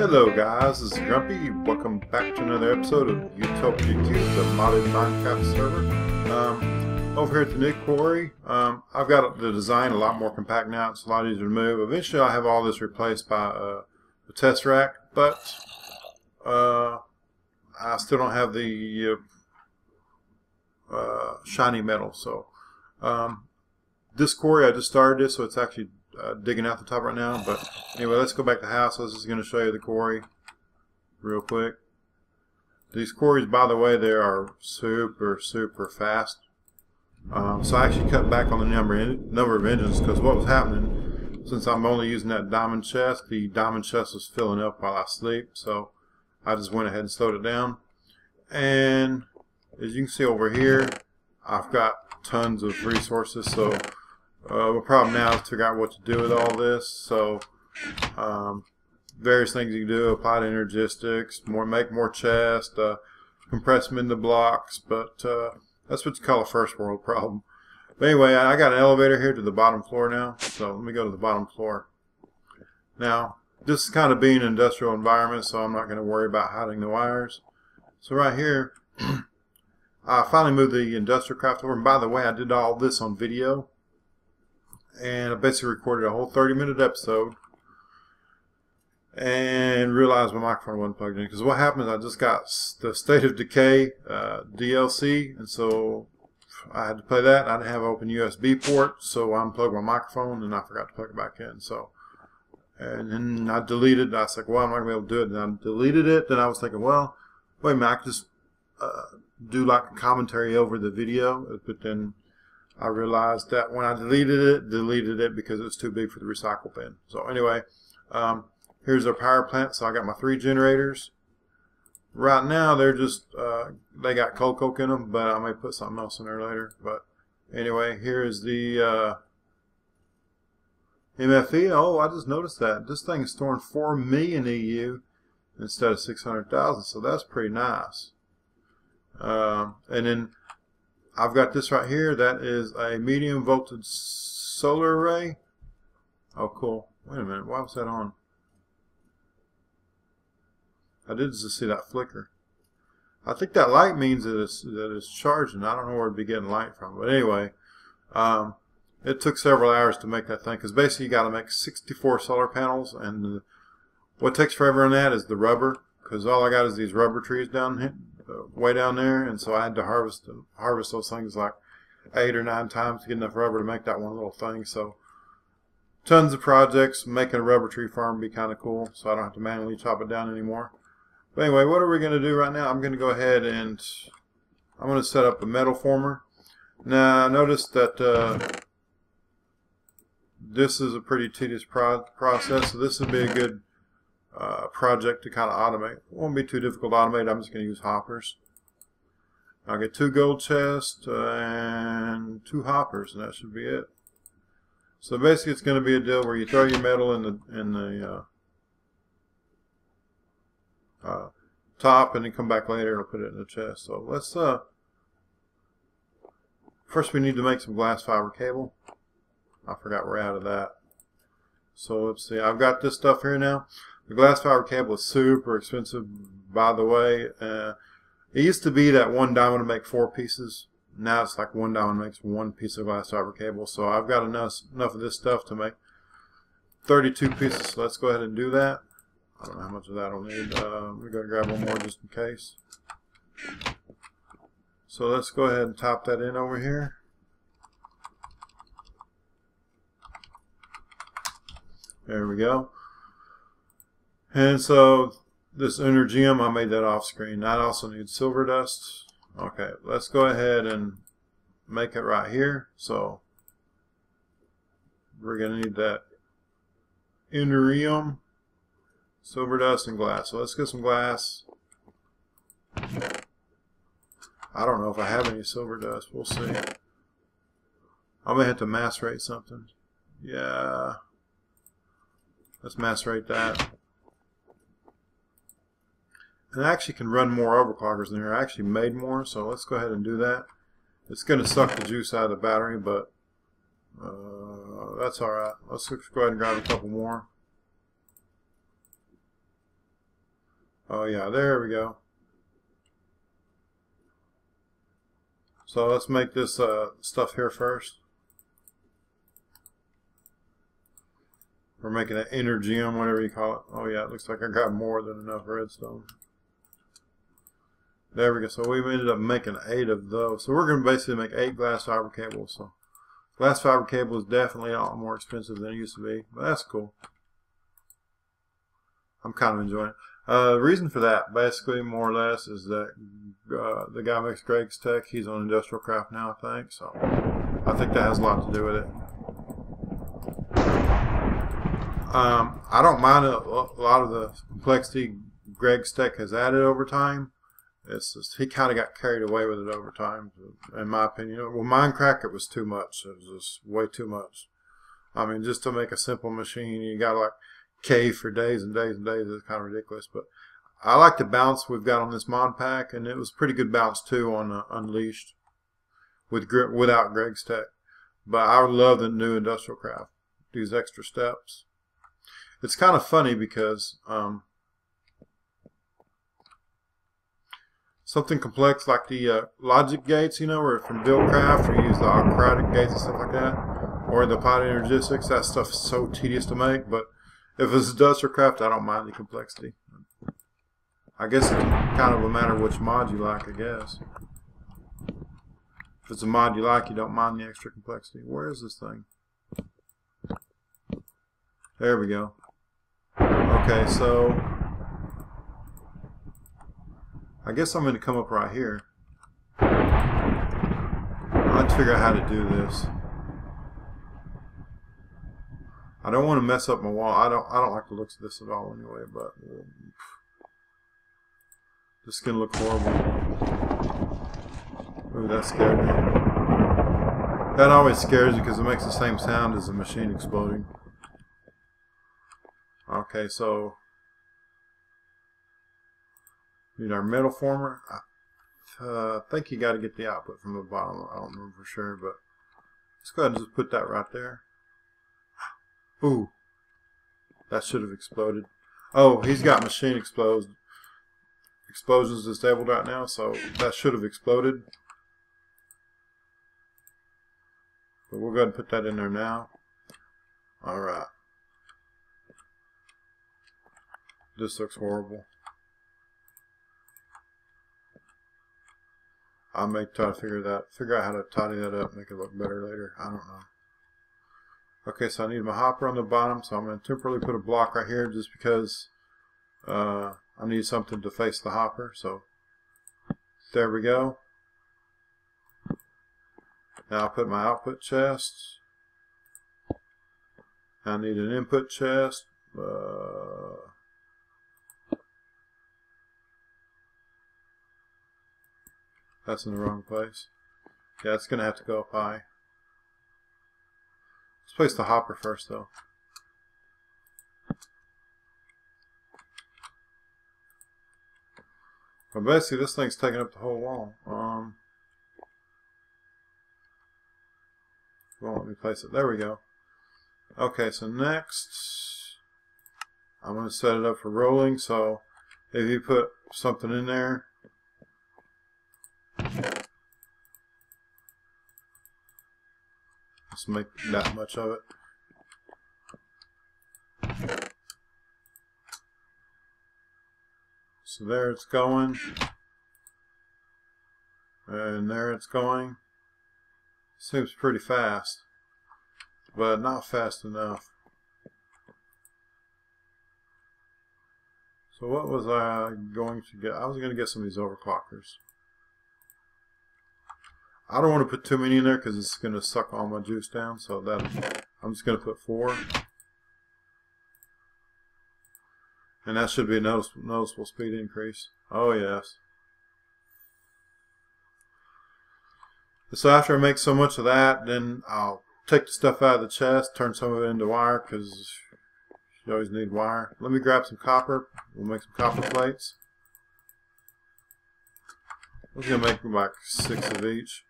Hello guys, this is Grumpy. Welcome back to another episode of Utopia, the modded Minecraft server. Over here at the new quarry, I've got the design a lot more compact now. It's a lot easier to move. Eventually I'll have all this replaced by a test rack, but I still don't have the shiny metal. So this quarry, I just started this, so it's actually digging out the top right now. But anyway, let's go back to the house. I was just going to show you the quarry real quick. These quarries, by the way, they are super fast. So I actually cut back on the number of engines, because what was happening, since I'm only using that diamond chest, the diamond chest was filling up while I sleep. So I just went ahead and slowed it down. And as you can see over here, I've got tons of resources. So the problem now is to figure out what to do with all this. So various things you can do: apply to energistics, make more chests, compress them into blocks. But that's what you call a first world problem. But anyway, I got an elevator here to the bottom floor now. So let me go to the bottom floor. Now, this is kind of being an industrial environment, so I'm not going to worry about hiding the wires. So right here, I finally moved the IndustrialCraft over. And by the way, I did all this on video. And I basically recorded a whole 30-minute episode and realized my microphone wasn't plugged in. Because what happened is I just got the State of Decay DLC, and so I had to play that. I didn't have an open USB port, so I unplugged my microphone and I forgot to plug it back in. So, and then I deleted it. I was like, well, I'm not going to be able to do it. And I deleted it. Then I was thinking, well, wait a minute, I could just do like a commentary over the video. But then I realized that when I deleted it because it was too big for the recycle bin. So anyway, here's our power plant. So I got my 3 generators. Right now they're just, they got coal coke in them, but I may put something else in there later. But anyway, here's the MFE. Oh, I just noticed that. This thing is storing 4 million EU instead of 600,000, so that's pretty nice. And then I've got this right here. That is a medium voltage solar array. Oh, cool. Wait a minute. Why was that on? I did just see that flicker. I think that light means that it's charging. I don't know where to be getting light from. But anyway, it took several hours to make that thing, because basically you got to make 64 solar panels. And what takes forever on that is the rubber, because all I got is these rubber trees down here. Way down there, and so I had to harvest those things like 8 or 9 times to get enough rubber to make that one little thing. So tons of projects. Making a rubber tree farm would be kind of cool, so I don't have to manually chop it down anymore. But anyway, what are we going to do right now? I'm going to go ahead and I'm going to set up a metal former. Now notice that this is a pretty tedious process, so this would be a good project to kind of automate. It won't be too difficult to automate. I'm just going to use hoppers. I'll get 2 gold chests and 2 hoppers, and that should be it. So basically, it's going to be a deal where you throw your metal in the top, and then come back later and put it in the chest. So let's first we need to make some glass fiber cable. I forgot we're out of that. So let's see. I've got this stuff here now. The glass fiber cable is super expensive, by the way. It used to be that 1 diamond would make 4 pieces. Now it's like 1 diamond makes 1 piece of glass fiber cable. So I've got enough of this stuff to make 32 pieces. So let's go ahead and do that. I don't know how much of that I'll need. We're going to grab one more just in case. So let's go ahead and top that in over here. There we go. And so this inner gem, I made that off screen. I also need silver dust. Okay, let's go ahead and make it right here. So we're going to need that iridium, silver dust, and glass. So let's get some glass. I don't know if I have any silver dust. We'll see. I may have to macerate something. Yeah. Let's macerate that. And I actually can run more overclockers in here. I actually made more, so let's go ahead and do that. It's going to suck the juice out of the battery, but that's alright. Let's go ahead and grab a couple more. Oh yeah, there we go. So let's make this stuff here first. We're making an inner gem, whatever you call it. Oh yeah, it looks like I got more than enough redstone. There we go. So we ended up making 8 of those. So we're going to basically make 8 glass fiber cables. So glass fiber cable is definitely a lot more expensive than it used to be, but that's cool. I'm kind of enjoying it. The reason for that, basically, more or less, is that the guy makes Greg's Tech. He's on IndustrialCraft now, I think. So I think that has a lot to do with it. I don't mind a lot of the complexity Greg's Tech has added over time. It's just, he kind of got carried away with it over time, in my opinion. Well, Minecraft, it was too much. It was just way too much. I mean, just to make a simple machine, you got to like cave for days and days and days. It's kind of ridiculous. But I like the bounce we've got on this mod pack, and it was pretty good bounce too on Unleashed without Greg's Tech. But I love the new IndustrialCraft. These extra steps. It's kind of funny because something complex like the logic gates, you know, or from Buildcraft, or use the ocratic gates and stuff like that, or the pot energistics, that stuff is so tedious to make. But if it's IndustrialCraft, I don't mind the complexity. I guess it's kind of a matter of which mod you like, I guess. If it's a mod you like, you don't mind the extra complexity. Where is this thing? There we go. Okay, so I guess I'm going to come up right here. I have to figure out how to do this. I don't want to mess up my wall. I don't like the looks of this at all anyway, but this is going to look horrible. Ooh, that scared me. That always scares you because it makes the same sound as a machine exploding. Okay, so need our metal former. I think you got to get the output from the bottom. I don't remember for sure, but let's go ahead and just put that right there. Ooh, that should have exploded. Oh, he's got machine explosions disabled right now, so that should have exploded. But we'll go ahead and put that in there now. All right. This looks horrible. I may try to figure out how to tidy that up, make it look better later. I don't know. Okay, so I need my hopper on the bottom, so I'm going to temporarily put a block right here just because I need something to face the hopper. So there we go. Now I'll put my output chest. I need an input chest. That's in the wrong place. Yeah, it's going to have to go up high. Let's place the hopper first, though. Well, basically, this thing's taking up the whole wall. Well, let me place it. There we go. Okay, so next, I'm going to set it up for rolling. So if you put something in there, let's make that much of it. So there it's going. And there it's going. Seems pretty fast, but not fast enough. So what was I going to get? I was going to get some of these overclockers. I don't want to put too many in there because it's going to suck all my juice down. So that I'm just going to put 4. And that should be a noticeable speed increase. Oh yes. So after I make so much of that, then I'll take the stuff out of the chest, turn some of it into wire because you always need wire. Let me grab some copper. We'll make some copper plates. I'm going to make like 6 of each.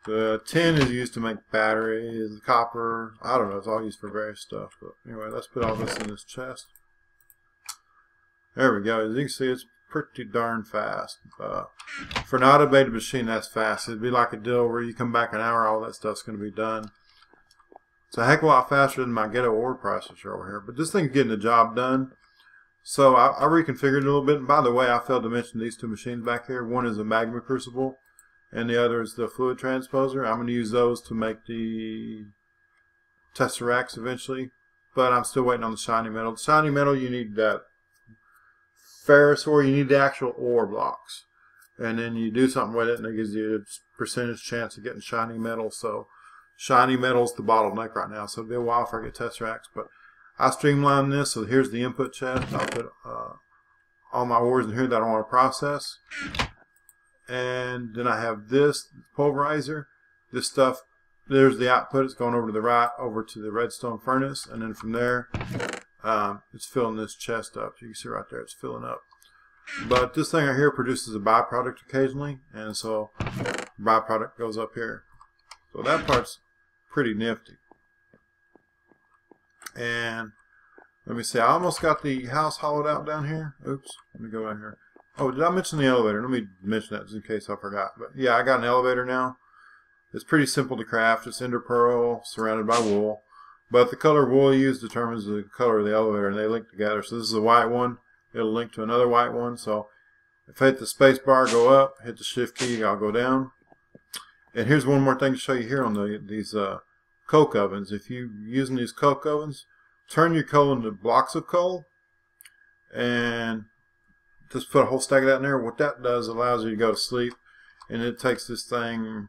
The tin is used to make batteries, the copper, I don't know, it's all used for various stuff. But anyway, let's put all this in this chest. There we go. As you can see, it's pretty darn fast. For an automated machine, that's fast. It'd be like a deal where you come back an hour, all that stuff's going to be done. It's a heck of a lot faster than my ghetto ore processor over here. But this thing's getting the job done. So I reconfigured it a little bit. And by the way, I failed to mention these two machines back here. One is a magma crucible, and the other is the fluid transposer. I'm going to use those to make the tesseracts eventually. But I'm still waiting on the shiny metal. The shiny metal, you need that ferrous ore. You need the actual ore blocks. And then you do something with it, and it gives you a percentage chance of getting shiny metal. So shiny metal's the bottleneck right now. So it'll be a while before I get tesseracts. But I streamlined this. So here's the input chest. I'll put all my ores in here that I want to process. And then I have this pulverizer. This stuff, there's the output. It's going over to the right, over to the redstone furnace. And then from there, it's filling this chest up. You can see right there, it's filling up. But this thing right here produces a byproduct occasionally. And so byproduct goes up here. So that part's pretty nifty. And let me see, I almost got the house hollowed out down here. Oops, let me go down here. Oh, did I mention the elevator? Let me mention that just in case I forgot. But yeah, I got an elevator now. It's pretty simple to craft. It's ender pearl surrounded by wool. But the color of wool you use determines the color of the elevator, and they link together. So this is a white one. It'll link to another white one. So if I hit the space bar, go up, hit the shift key, I'll go down. And here's one more thing to show you here on these coke ovens. If you're using these coke ovens, turn your coal into blocks of coal and just put a whole stack of that in there. What that does allows you to go to sleep, and it takes this thing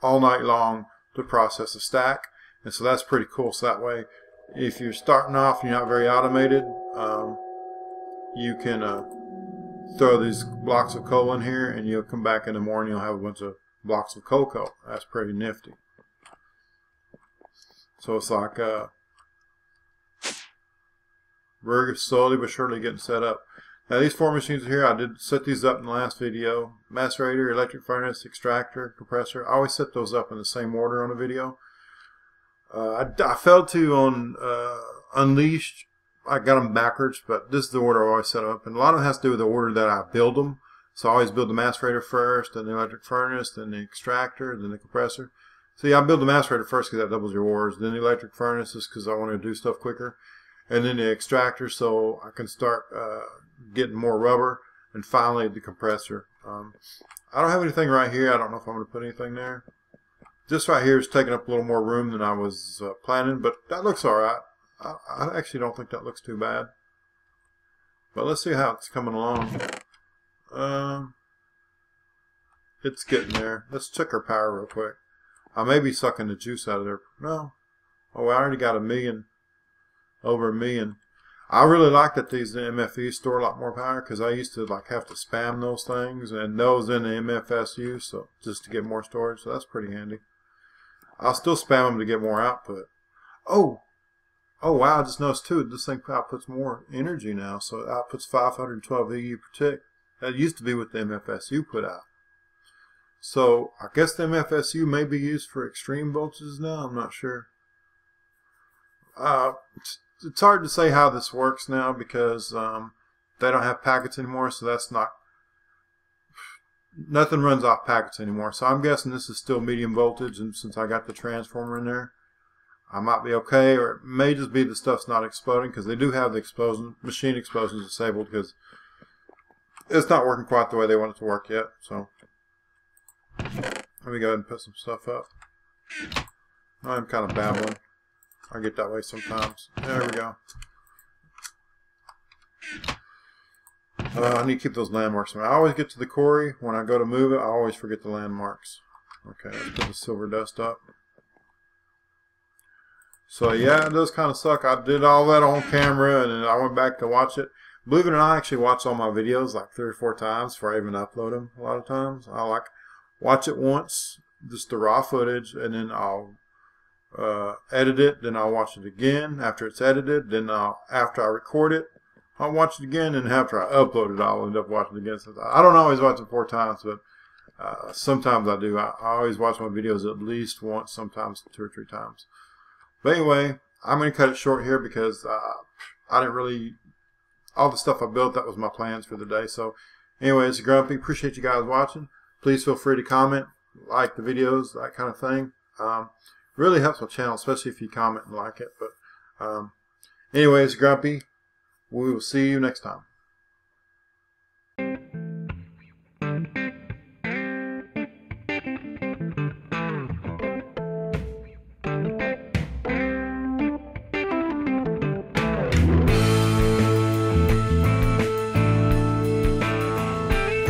all night long to process a stack. And so that's pretty cool. So that way, if you're starting off and you're not very automated, you can throw these blocks of coal in here, and you'll come back in the morning, you'll have a bunch of blocks of cocoa. That's pretty nifty. So it's like we're slowly but surely getting set up. Now these four machines here, I did set these up in the last video. Macerator, electric furnace, extractor, compressor. I always set those up in the same order on the video. I failed to on Unleashed. I got them backwards, but this is the order I always set them up. And a lot of it has to do with the order that I build them. So I always build the macerator first, then the electric furnace, then the extractor, then the compressor. So yeah, I build the macerator first because that doubles your ores. Then the electric furnace is because I want to do stuff quicker. And then the extractor so I can start getting more rubber. And finally the compressor. I don't have anything right here. I don't know if I'm going to put anything there. This right here is taking up a little more room than I was planning, but that looks alright. I actually don't think that looks too bad. But let's see how it's coming along. It's getting there. Let's check our power real quick. I may be sucking the juice out of there. No. Oh, I already got over a million. I really like that these MFEs store a lot more power, because I used to have to spam those things and those in the MFSU, so just to get more storage. So that's pretty handy. I'll still spam them to get more output. Oh wow! I just noticed too. This thing outputs more energy now, so it outputs 512 EU per tick. That used to be what the MFSU put out. So I guess the MFSU may be used for extreme voltages now. I'm not sure. It's hard to say how this works now because they don't have packets anymore, so that's not. Nothing runs off packets anymore. So I'm guessing this is still medium voltage, and since I got the transformer in there, I might be okay. Or it may just be the stuff's not exploding, because they do have the machine explosions disabled because it's not working quite the way they want it to work yet. So let me go ahead and put some stuff up. I'm kind of babbling. I get that way sometimes. There we go. I need to keep those landmarks. I always get to the quarry. When I go to move it, I always forget the landmarks. Okay, let's put the silver dust up. So yeah, it does kind of suck. I did all that on camera, and then I went back to watch it. Believe it or not, I actually watch all my videos like 3 or 4 times before I even upload them. A lot of times, I watch it once, just the raw footage, and then I'll edit it. Then I'll watch it again after it's edited. Then after I record it, I'll watch it again, and after I upload it, I'll end up watching it again. So I don't always watch it 4 times, but sometimes I do. I always watch my videos at least once, sometimes 2 or 3 times. But anyway, I'm going to cut it short here because I all the stuff I built, that was my plans for the day. So anyways, Grumpy, appreciate you guys watching. Please feel free to comment, like the videos, that kind of thing. Really helps my channel, especially if you comment and like it. But anyways, Grumpy, we will see you next time.